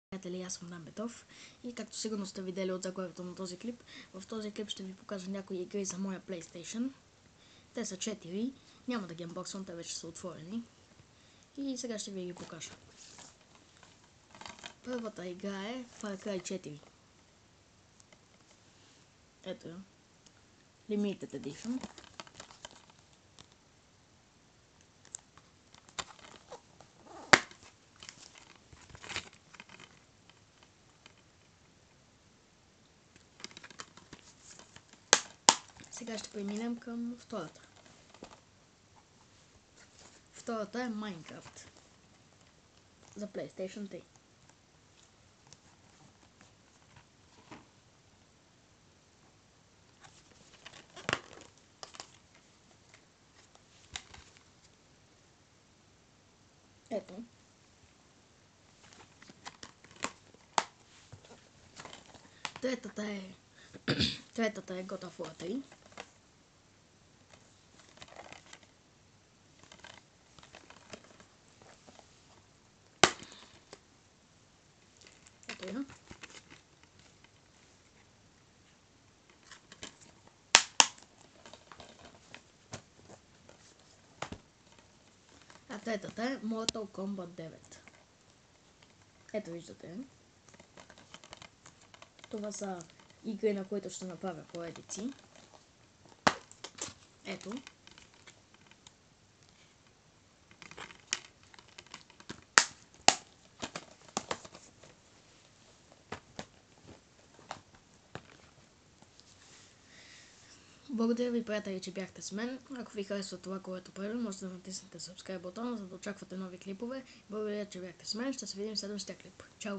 Приятели, аз съм Дамбетов и както сигурно сте видели от заглавието на този клип, в този клип ще ви покажа някои игри за моя PlayStation. Те са 4, няма да ги анбоксвам, те вече са отворени. И сега ще ви ги покажа. Първата игра е Far Cry 4. Ето я. Limited Edition. Сега ще преминем към втората. Втората е Minecraft за PlayStation 3. Ето. Третата е God of War 3. Ето я. А третата е Mortal Kombat 9. Ето виждате. Това са игри, на които ще направя поредици. Ето. Благодаря ви, приятели, че бяхте с мен. Ако ви харесва това, което правя, може да натиснете subscribe бутона, за да очаквате нови клипове. Благодаря, че бяхте с мен. Ще се видим в следващия клип. Чао!